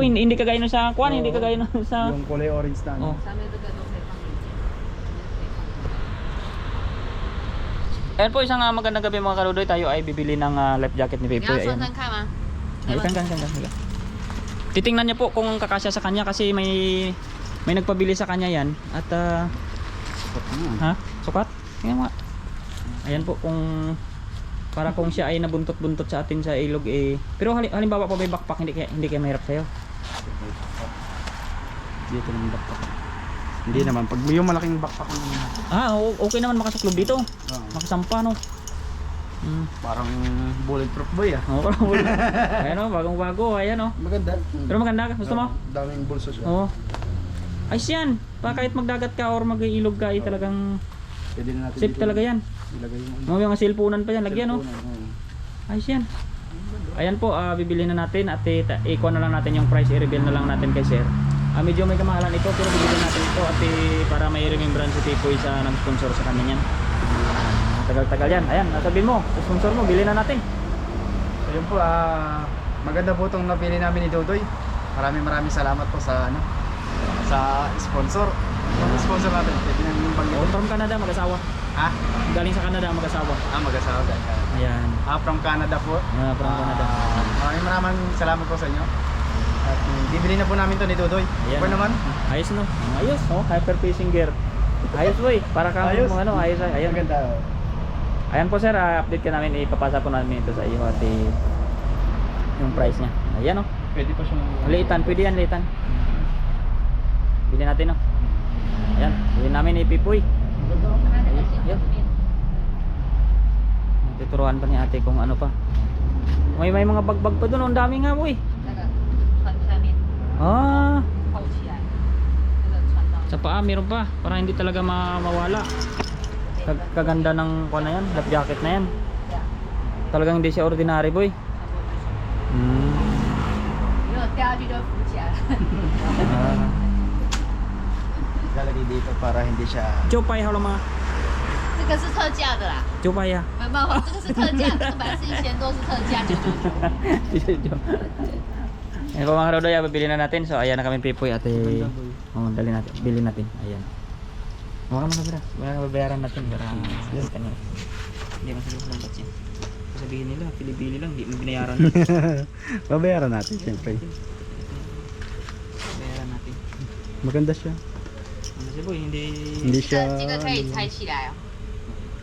hindi kagaya nun sa kuan, hindi kagaya nun sa... Yung kulay orange na ano. Oh. Ayan po, isang magandang gabi mga karudoy. Tayo ay bibili ng life jacket ni Pepe. Ayan. Ay, kan. Titingnan niya po kung kakasya sa kanya kasi may nagpabili sa kanya yan. At ha? Sukat? Tingnan mo. Ayan po kung para kung siya ay nabuntot-buntot sa atin sa ilog eh. Pero halimbawa po may backpack, hindi kaya mahirap sa'yo. Dito ng backpack. Hindi naman, pag yung malaking backpack naman. Okay naman makasuklob dito. Makasampa no. Parang bulletproof boy ah. Parang bullet. Ayan o, bagong-bago. Ayan o. Maganda. Pero maganda, gusto mo? Daming bulso siya. Oo. Ayos yan. Kahit magdagat ka or mag-iilog ka, talagang Pwede na natin safe dito talaga yan. ilagay yung Mga mga cellphone pa yan, lagyan o. Ayos yan. Ayan po, bibili na natin at ikuha na lang natin yung price, i-reveal na lang natin kay sir. Medyo may kamahalan ito pero bibili natin ito at para may remembrance si Tipoy sa nag-sponsor sa kanya yan. Tagal-tagal yan. Ayan, nasabihin mo, sponsor mo, bili na natin. So yun po, maganda po itong napili namin ni Dodoy. Maraming salamat po sa sa sponsor. Yung sponsor natin, pwede namin yung banggit. From Canada, mag-asawa. Ha? Galing sa Canada, mag-asawa. Mag-asawa galing Canada. Ayan. From Canada po. From Canada. Maraming salamat po sa inyo. At bibili na po namin to ni Dodoy. Ayan. Ano naman? Ayos no? Ayos, hyper fishing gear. Ayos boy, para kang Ayos. mga ano, ayos. Ayan. Maganda. Ayan po sir, update ka namin, ipapasa po namin ito sa iyo at yung price niya. Ayan o. Pwede pa siyang Liitan, pwede yan, liitan. Bili natin o. Ayan, bili namin ipipoy. Ayan. Tuturuan pa ni ate kung ano pa. May mga bagbag pa doon, ang dami nga boy. Sa paa meron pa, para hindi talaga mawala. Kaganda ng kuha na yan, life jacket na yan. Talagang hindi siya ordinary boy. lalagay dito para hindi siya Chopay halo mga. 这个是特价的啦， Chopay ah. 没有，这个是特价，这个本来是1000多，是特价999。 Ayan po mga karodoy, bibili na natin. So ayan na kami Pipoy at dali natin, bili natin. Ayan. Mura mo na bira. Babayaran natin para kanina. Hindi masalit ng batch yan. Sabihin nila, pili-pili lang, hindi mo binayaran. babayaran natin siyempre. Bayaran natin. Maganda siya. Ano siya boy, hindi siya 这个可以拆起来哦，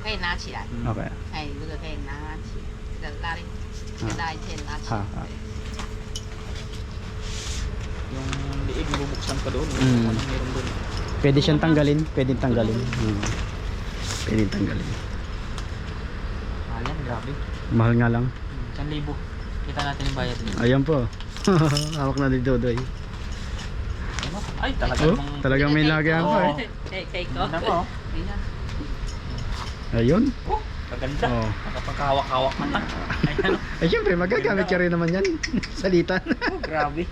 可以拿起来。 Okay. 哎，这个可以拿起，这个拉链，这个拉链拿起来。 yung liig bubuksan pa doon. Anong meron doon? Pwede siyang tanggalin, pwede tanggalin. Pwede tanggalin. Ayan, grabe. Mahal nga lang. 1,000. Kita natin yung bayad nito. Ayan po. Hawak na ni Dodoy. Ay, talagang Talagang may lagayan pa eh. 可以勾。 Ganda po. 等一下， Ayun. Oh, kaganda. Oh. Nakapagkahawak-hawak mata. Ayan. Ay syempre magagamit ka rin naman yan. Salitan. Oh, grabe.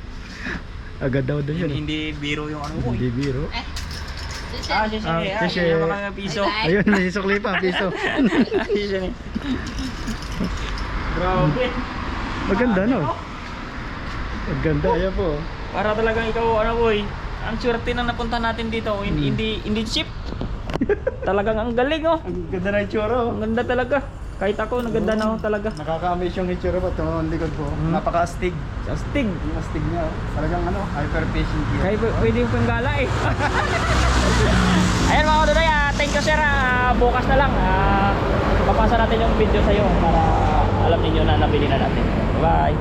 Agad daw doon yun. Hindi biro yung ano mo. Hindi biro. 谢谢。 Sige. Sige. Yung mga piso. Ayun, may sukli pa, piso. Sige. Grabe. Maganda no? Maganda, ayan po. Para talagang ikaw, ano boy, ang swerte na napunta natin dito. Hindi cheap. Talagang ang galing oh. Ang ganda na itsura. Ang ganda talaga. Kahit ako, naganda na ako talaga. Nakaka-amaze yung itsura pa. Ito ang likod po. Napaka-astig. Astig. Yung astig niya. Talagang hyper fishing gear. Kaya pwede yung panggala eh. Ayan mga kaduday, thank you sir. Bukas na lang. Papasa natin yung video sa'yo para alam niyo na nabili na natin. Bye.